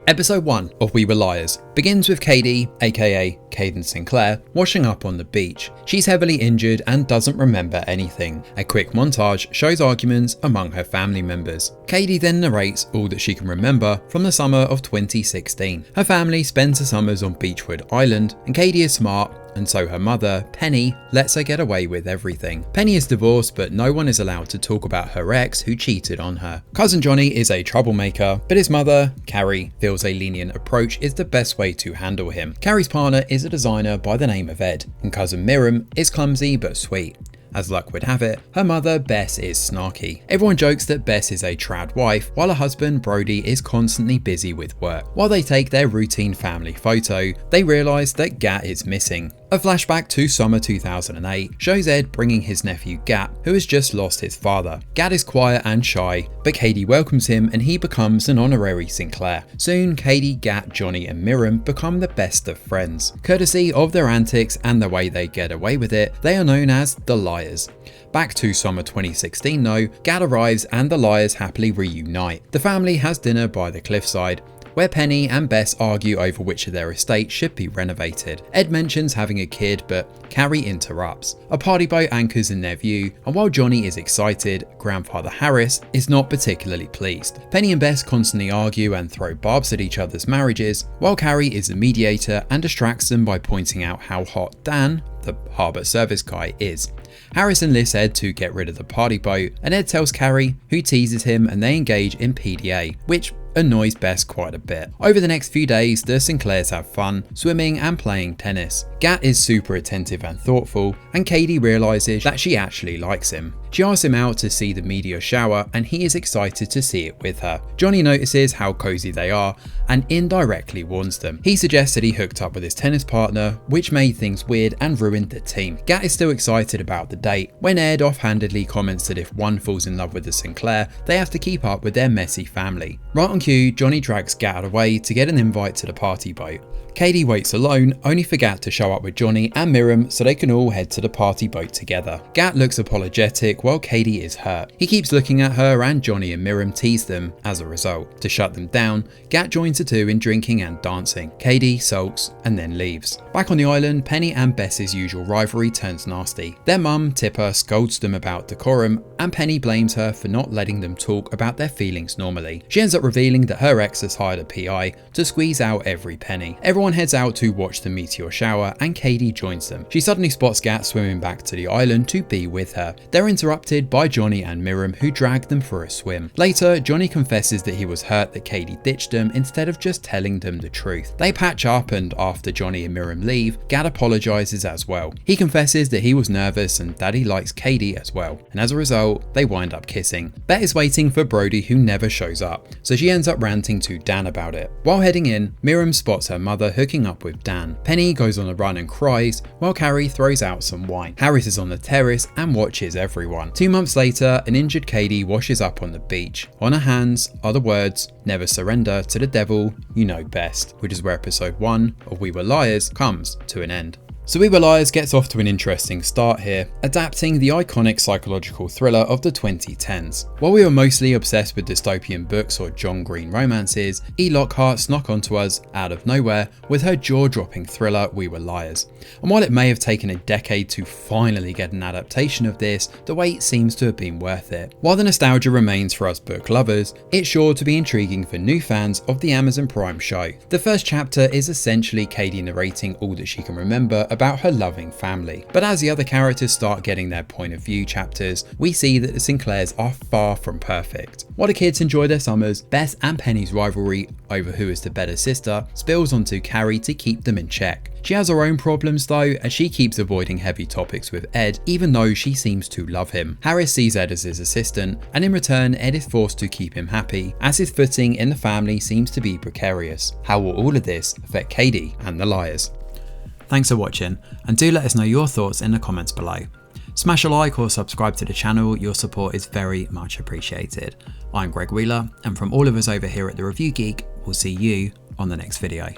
Episode 1 of We Were Liars begins with Cady, aka Caden Sinclair, washing up on the beach. She's heavily injured and doesn't remember anything. A quick montage shows arguments among her family members. Cady then narrates all that she can remember from the summer of 2016. Her family spends the summers on Beachwood Island, and Cady is smart, and so her mother, Penny, lets her get away with everything. Penny is divorced, but no one is allowed to talk about her ex who cheated on her. Cousin Johnny is a troublemaker, but his mother, Carrie, feels a lenient approach is the best way to handle him. Carrie's partner is a designer by the name of Ed, and cousin Miriam is clumsy but sweet. As luck would have it, her mother, Bess, is snarky. Everyone jokes that Bess is a trad wife, while her husband, Brody, is constantly busy with work. While they take their routine family photo, they realise that Gat is missing. A flashback to summer 2008 shows Ed bringing his nephew Gat, who has just lost his father. Gat is quiet and shy, but Cady welcomes him and he becomes an honorary Sinclair. Soon, Cady, Gat, Johnny and Miriam become the best of friends. Courtesy of their antics and the way they get away with it, they are known as the Liars. Back to summer 2016 though, Gat arrives and the Liars happily reunite. The family has dinner by the cliffside, where Penny and Bess argue over which of their estates should be renovated. Ed mentions having a kid, but Carrie interrupts. A party boat anchors in their view, and while Johnny is excited, grandfather Harris is not particularly pleased. Penny and Bess constantly argue and throw barbs at each other's marriages, while Carrie is the mediator and distracts them by pointing out how hot Dan, the harbour service guy, is. Harris enlists Ed to get rid of the party boat, and Ed tells Carrie, who teases him, and they engage in PDA, which annoys Bess quite a bit. Over the next few days, the Sinclairs have fun, swimming and playing tennis. Gat is super attentive and thoughtful, and Cady realises that she actually likes him. She asks him out to see the meteor shower, and he is excited to see it with her. Johnny notices how cozy they are and indirectly warns them. He suggests that he hooked up with his tennis partner, which made things weird and ruined the team. Gat is still excited about the date, when Ed offhandedly comments that if one falls in love with the Sinclair, they have to keep up with their messy family. Right on cue, Johnny drags Gat away to get an invite to the party boat. Cady waits alone, only for Gat to show up with Johnny and Miriam so they can all head to the party boat together. Gat looks apologetic while Cady is hurt. He keeps looking at her and Johnny and Miriam tease them as a result. To shut them down, Gat joins the two in drinking and dancing. Cady sulks and then leaves. Back on the island, Penny and Bess's usual rivalry turns nasty. Their mum, Tipper, scolds them about decorum, and Penny blames her for not letting them talk about their feelings normally. She ends up revealing that her ex has hired a PI to squeeze out every penny. Everyone heads out to watch the meteor shower, and Cady joins them. She suddenly spots Gat swimming back to the island to be with her. They're interrupted by Johnny and Miriam, who drag them for a swim. Later, Johnny confesses that he was hurt that Cady ditched them instead of just telling them the truth. They patch up, and after Johnny and Miriam leave, Gat apologizes as well. He confesses that he was nervous and that he likes Cady as well, and as a result, they wind up kissing. Bet is waiting for Brody, who never shows up, so she ends up ranting to Dan about it. While heading in, Miriam spots her mother hooking up with Dan. Penny goes on a run and cries, while Carrie throws out some wine. Harris is on the terrace and watches everyone. 2 months later, an injured Cady washes up on the beach. On her hands are the words, "Never surrender to the devil, you know best," which is where episode 1 of We Were Liars comes to an end. So We Were Liars gets off to an interesting start here, adapting the iconic psychological thriller of the 2010s. While we were mostly obsessed with dystopian books or John Green romances, E. Lockhart snuck onto us out of nowhere with her jaw-dropping thriller We Were Liars. And while it may have taken a decade to finally get an adaptation of this, the wait seems to have been worth it. While the nostalgia remains for us book lovers, it's sure to be intriguing for new fans of the Amazon Prime show. The first chapter is essentially Cady narrating all that she can remember about her loving family. But as the other characters start getting their point of view chapters, we see that the Sinclairs are far from perfect. While the kids enjoy their summers, Bess and Penny's rivalry over who is the better sister spills onto Carrie to keep them in check. She has her own problems though, as she keeps avoiding heavy topics with Ed, even though she seems to love him. Harris sees Ed as his assistant, and in return Ed is forced to keep him happy, as his footing in the family seems to be precarious. How will all of this affect Cady and the Liars? Thanks for watching, and do let us know your thoughts in the comments below. Smash a like or subscribe to the channel, your support is very much appreciated. I'm Greg Wheeler, and from all of us over here at The Review Geek, we'll see you on the next video.